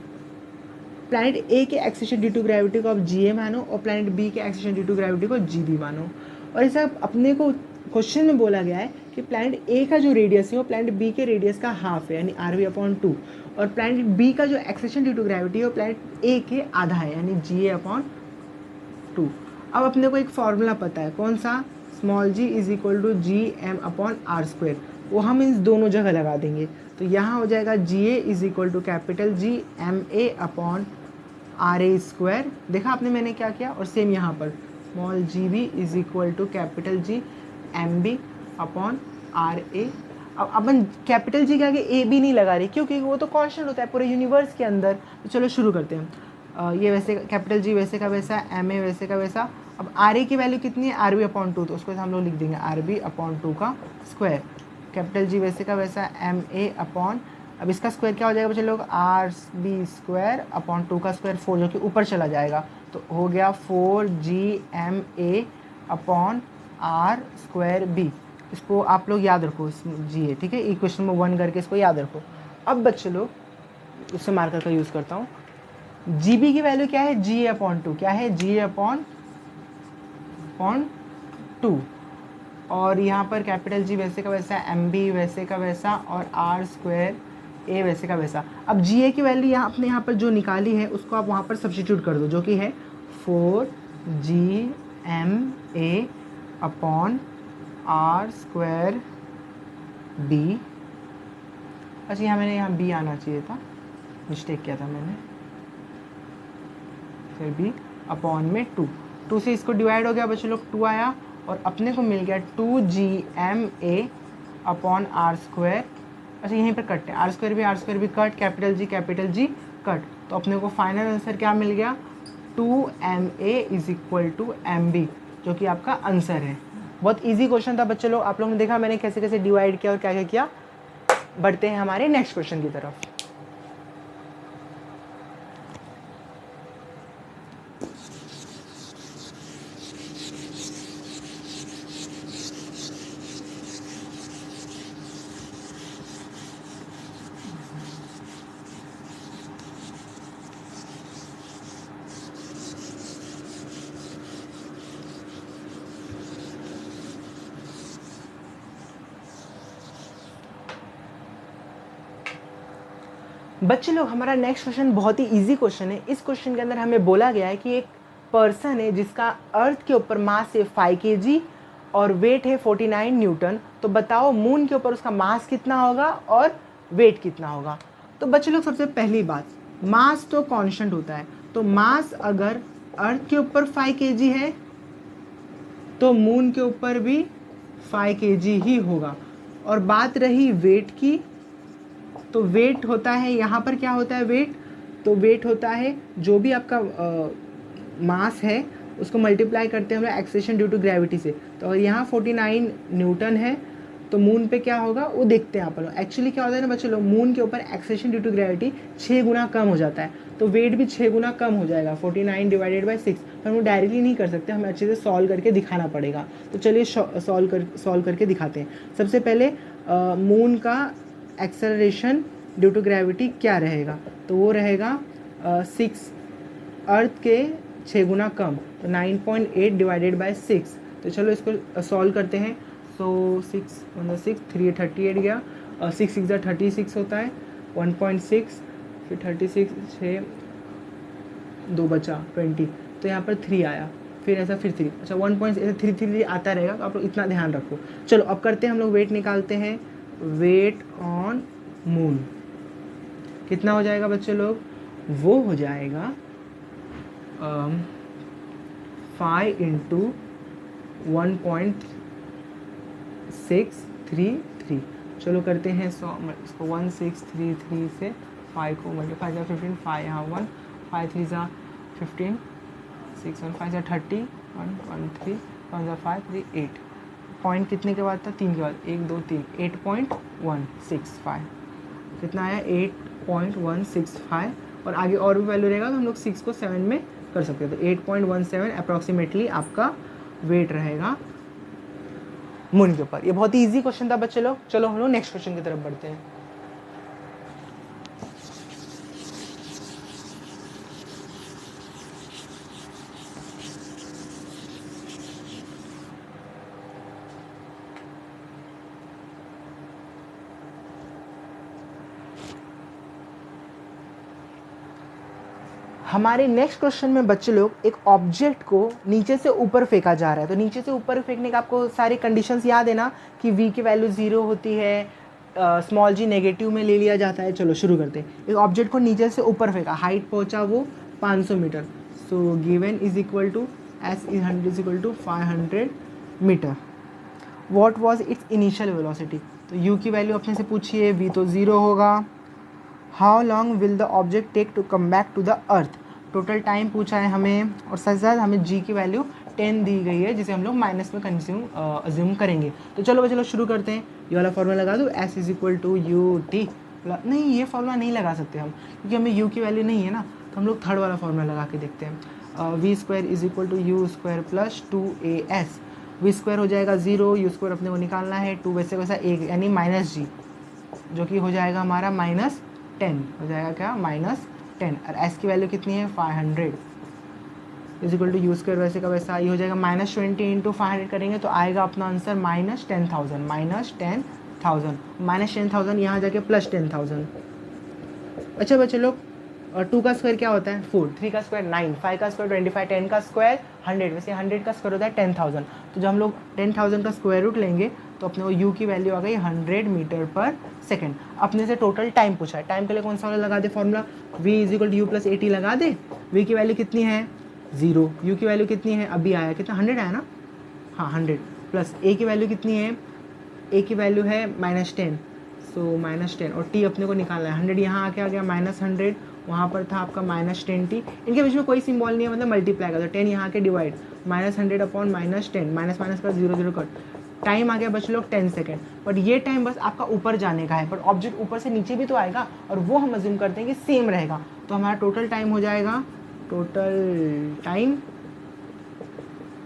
प्लैनेट ए के एक्सेशन ड्यू टू ग्रेविटी को आप जी ए मानो और प्लैनेट बी के एक्सेशन ड्यू टू ग्रेविटी को जी बी मानो। और ऐसा अपने को क्वेश्चन में बोला गया है कि प्लैनेट ए का जो रेडियस है वो प्लैनेट बी के रेडियस का हाफ है यानी आर बी अपॉन 2 और प्लैनेट बी का जो एक्सेशन ड्यू टू ग्रेविटी है वो प्लैनेट ए के आधा है यानी जी ए अपॉन 2। अब अपने को एक फॉर्मूला पता है, कौन सा, small g is equal to g m upon r square, वो हम इन दोनों जगह लगा देंगे। तो यहाँ हो जाएगा g A is equal to capital G M A upon R A square. देखा आपने मैंने क्या किया। और सेम यहाँ पर small g B is equal to capital G M B upon R A. अब अपन कैपिटल जी के आगे ए बी नहीं लगा रही क्योंकि वो तो कांस्टेंट होता है पूरे यूनिवर्स के अंदर। तो चलो शुरू करते हैं। ये वैसे कैपिटल जी वैसे का वैसा, एम ए वैसे का वैसा। अब आर ए की वैल्यू कितनी है, आर बी अपॉन 2, तो उसको हम लोग लिख देंगे आर बी अपॉन 2 का स्क्वायर। कैपिटल जी वैसे का वैसा, एम ए अपॉन, अब इसका स्क्वायर क्या हो जाएगा बच्चे लोग, आर बी स्क्वायर अपॉन 2 का स्क्वायर 4 जो कि ऊपर चला जाएगा। तो हो गया 4 g M A upon r square b. इसको आप लोग याद रखो जी है, ठीक है, इक्वेशन नंबर 1 करके इसको याद रखो। अब बच्चे लोग उससे मार्कर का यूज़ करता हूँ। जी बी की वैल्यू क्या है, जी ए अपॉन 2, क्या है, जी ए अपॉन 2। और यहाँ पर कैपिटल जी वैसे का वैसा, एम बी वैसे का वैसा और आर स्क्वायर ए वैसे का वैसा। अब जी ए की वैल्यू यहाँ आपने यहाँ पर जो निकाली है उसको आप वहाँ पर सब्स्टिट्यूट कर दो, जो कि है 4 g M A upon r square b. अच्छा यहाँ मैंने यहाँ बी आना चाहिए था, मिस्टेक किया था मैंने, फिर बी अपॉन में 2 से इसको डिवाइड हो गया बच्चे लोग, 2 आया और अपने को मिल गया 2 g M A upon r square. अच्छा यहीं पर कट है, आर स्क्वायर भी कट, कैपिटल जी कट। तो अपने को फाइनल आंसर क्या मिल गया, 2 m a is equal to m b, जो कि आपका आंसर है। बहुत इजी क्वेश्चन था बच्चे लोग, आप लोगों ने देखा मैंने कैसे कैसे डिवाइड किया और क्या क्या किया। बढ़ते हैं हमारे नेक्स्ट क्वेश्चन की तरफ। बच्चे लोग हमारा नेक्स्ट क्वेश्चन बहुत ही इजी क्वेश्चन है। इस क्वेश्चन के अंदर हमें बोला गया है कि एक पर्सन है जिसका अर्थ के ऊपर मास है 5 kg और वेट है 49 न्यूटन। तो बताओ मून के ऊपर उसका मास कितना होगा और वेट कितना होगा। तो बच्चे लोग सबसे पहली बात, मास तो कांस्टेंट होता है, तो मास अगर अर्थ के ऊपर 5 kg है तो मून के ऊपर भी 5 kg ही होगा। और बात रही वेट की, तो वेट होता है, यहाँ पर क्या होता है वेट, तो वेट होता है जो भी आपका मास है उसको मल्टीप्लाई करते हैं हम लोग एक्सेलेरेशन ड्यू टू ग्रेविटी से। तो यहाँ 49 न्यूटन है तो मून पे क्या होगा वो देखते हैं आप लोग। एक्चुअली क्या होता है ना बच्चे लोग, मून के ऊपर एक्सेलेरेशन ड्यू टू ग्रेविटी 6 गुना कम हो जाता है, तो वेट भी 6 गुना कम हो जाएगा 49 डिवाइडेड बाई 6। पर हम डायरेक्टली नहीं कर सकते, हमें अच्छे से सॉल्व करके दिखाना पड़ेगा। तो चलिए सॉल्व करके दिखाते हैं। सबसे पहले मून का एक्सेलरेशन ड्यू टू ग्रेविटी क्या रहेगा, तो वो रहेगा 6, अर्थ के 6 गुना कम, तो 9.8 डिवाइडेड बाय 6। तो चलो इसको सॉल्व करते हैं। सो 6 3 38 गया, 6 6 36 होता है, 1.6 फिर 36 6 2 बचा 20, तो यहाँ पर 3 आया, फिर ऐसा फिर 3, अच्छा 1.3 आता रहेगा, तो आप लोग इतना ध्यान रखो। चलो अब करते हैं हम लोग वेट निकालते हैं। वेट ऑन मून कितना हो जाएगा बच्चे लोग, वो हो जाएगा 5 इंटू 1.633। चलो करते हैं इसको 1633 से 5 को मल्टीप्लाई किया 15, 5 यहाँ 1, 5 3 ज़ा 15, 6 1 5 30 1 1 3 1 5 3 8 पॉइंट कितने के बाद था, 3 के बाद, 1 2 3, 8.165 कितना आया, 8.165 और आगे और भी वैल्यू रहेगा तो हम लोग 6 को 7 में कर सकते हैं। तो 8.17 अप्रॉक्सीमेटली आपका वेट रहेगा मून के ऊपर। ये बहुत ही ईजी क्वेश्चन था बच्चे लोग। चलो हम लोग नेक्स्ट क्वेश्चन की तरफ बढ़ते हैं। हमारे नेक्स्ट क्वेश्चन में बच्चे लोग एक ऑब्जेक्ट को नीचे से ऊपर फेंका जा रहा है। तो नीचे से ऊपर फेंकने का आपको सारी कंडीशंस याद है ना कि v की वैल्यू 0 होती है, स्मॉल g नेगेटिव में ले लिया जाता है। चलो शुरू करते हैं। एक ऑब्जेक्ट को नीचे से ऊपर फेंका, हाइट पहुंचा वो 500 metre. So given is equal to s is 100 is equal to 500 metre. What was its initial velocity. तो u की वैल्यू अपने से पूछिए, v तो 0 होगा। How long will the object take to come back to the earth. Total time पूछा है हमें और साथ साथ हमें g की वैल्यू 10 दी गई है जिसे हम लोग माइनस में अज्यूम करेंगे। तो चलो चलो शुरू करते हैं। ये वाला फॉर्मूला लगा दूँ, s is equal to u t. नहीं, ये फॉर्मूला नहीं लगा सकते हम क्योंकि हमें u की वैल्यू नहीं है ना। तो हम लोग थर्ड वाला फॉर्मूला लगा के देखते हैं। V square is equal to u square plus 2as। V square हो जाएगा 0, यू स्क्वायर अपने को निकालना है, 2 वैसे वैसा 1 यानी माइनस g, जो कि हो जाएगा हमारा -10 हो जाएगा क्या, -10। और s की वैल्यू कितनी है 500 is equal to u square वैसे का वैसा ये हो जाएगा -20 इंटू 500 करेंगे तो आएगा अपना आंसर -10,000 -10,000 यहाँ जाके +10,000। अच्छा बच्चे लोग, और 2 का स्क्वायर क्या होता है 4, 3 का स्क्वायर 9, 5 का स्क्वायर 25, 10 का स्क्वायर 100, वैसे 100 का स्क्वायर होता है 10,000। तो जब हम लोग 10,000 का स्क्वायर रूट लेंगे तो अपने को u की वैल्यू आ गई 100 मीटर पर सेकेंड। अपने से टोटल टाइम पूछा है, टाइम के लिए कौन सा वाला लगा दे formula, v is equal to u plus 80 लगा दे। v की वैल्यू कितनी है 0, u की वैल्यू कितनी है अभी आया कितना 100 आया ना, हाँ 100 प्लस a की वैल्यू कितनी है, a की वैल्यू है -10, सो -10 और t अपने को निकालना है 100 यहाँ आके आ गया -100, वहाँ पर था आपका -10t। इनके बीच में कोई सिंबल नहीं है मतलब मल्टीप्लाई का, तो 10 यहाँ के डिवाइड -100 अपॉन -10 माइनस माइनस का 0 0 कट। टाइम आ गया बच्चे लोग 10 सेकेंड। बट ये टाइम बस आपका ऊपर जाने का है, बट ऑब्जेक्ट ऊपर से नीचे भी तो आएगा और वो हम अज्यूम करते हैं कि सेम रहेगा। तो हमारा टोटल टाइम हो जाएगा, टोटल टाइम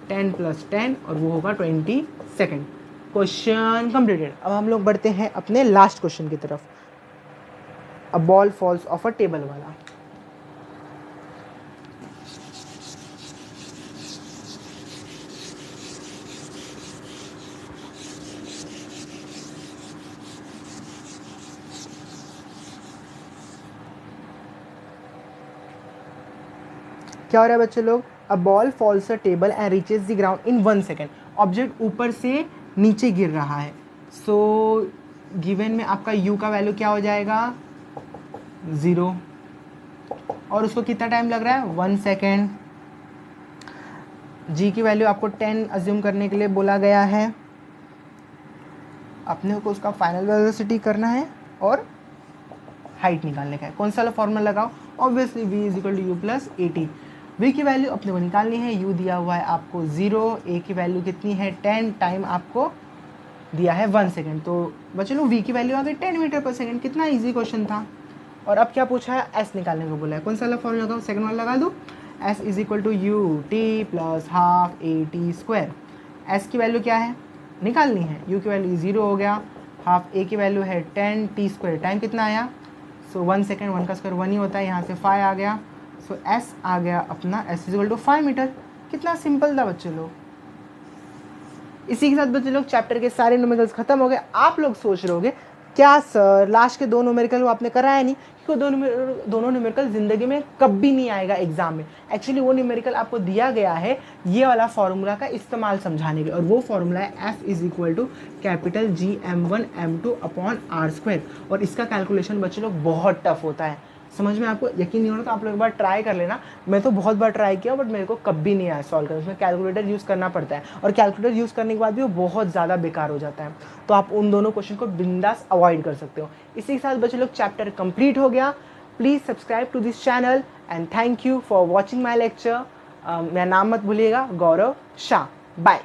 10 + 10 और वो होगा 20 सेकेंड। Question completed. अब हम लोग बढ़ते हैं अपने लास्ट क्वेश्चन की तरफ। A ball falls off a table वाला। क्या हो रहा है बच्चे लोग, a ball falls a table and reaches the ground in 1 second. Object ऊपर से नीचे गिर रहा है। सो गिवन में आपका u का वैल्यू क्या हो जाएगा 0 और उसको कितना टाइम लग रहा है 1 सेकेंड। g की वैल्यू आपको 10 अज्यूम करने के लिए बोला गया है। अपने को उसका फाइनल वेलोसिटी करना है और हाइट निकालने का है। कौन सा फॉर्मूला लगाओ, obviously v is equal to u plus 80। v की वैल्यू अपने को निकालनी है, u दिया हुआ है आपको 0, a की वैल्यू कितनी है 10, टाइम आपको दिया है 1 सेकेंड। तो बच्चे लोग v की वैल्यू आ गई 10 मीटर पर सेकेंड। कितना इजी क्वेश्चन था। और अब क्या पूछा है, s निकालने को बोला है। कौन सा वाला फॉर्मूला लगाओ, सेकंड वाला लगा दो, s is equal to u t plus half a t square. s की वैल्यू क्या है निकालनी है, u की वैल्यू 0 हो गया, हाफ a की वैल्यू है 10 टी स्क्वायर, टाइम कितना आया, सो 1 सेकेंड, 1 का स्क्वायर 1 ही होता है, यहाँ से 5 आ गया, सो s आ गया अपना s is equal to 5 metre. कितना सिंपल था बच्चे लोग। इसी के साथ बच्चे लोग चैप्टर के सारे न्यूमेरिकल्स खत्म हो गए। आप लोग सोच रहे होगे क्या सर लास्ट के 2 न्यूमेरिकल वो आपने कराया नहीं, क्योंकि दोनों न्यूमेरिकल जिंदगी में कभी नहीं आएगा एग्जाम में। एक्चुअली वो न्यूमेरिकल आपको दिया गया है ये वाला फॉर्मूला का इस्तेमाल समझाने के, और वो फॉर्मूला है F is equal to capital GM1 M2 upon R²। और इसका कैलकुलेशन बच्चे लोग बहुत टफ होता है, समझ में आपको यकीन नहीं हो रहा तो आप लोग एक बार ट्राई कर लेना। मैं तो बहुत बार ट्राई किया बट मेरे को कभी नहीं आया सॉल्व करना, उसमें कैलकुलेटर यूज़ करना पड़ता है और कैलकुलेटर यूज़ करने के बाद भी वो बहुत ज़्यादा बेकार हो जाता है। तो आप उन दोनों क्वेश्चन को बिंदास अवॉइड कर सकते हो। इसी के साथ बच्चे लोग चैप्टर कंप्लीट हो गया। Please subscribe to this channel and thank you for watching my lecture. मेरा नाम मत भूलिएगा, गौरव शाह। बाय।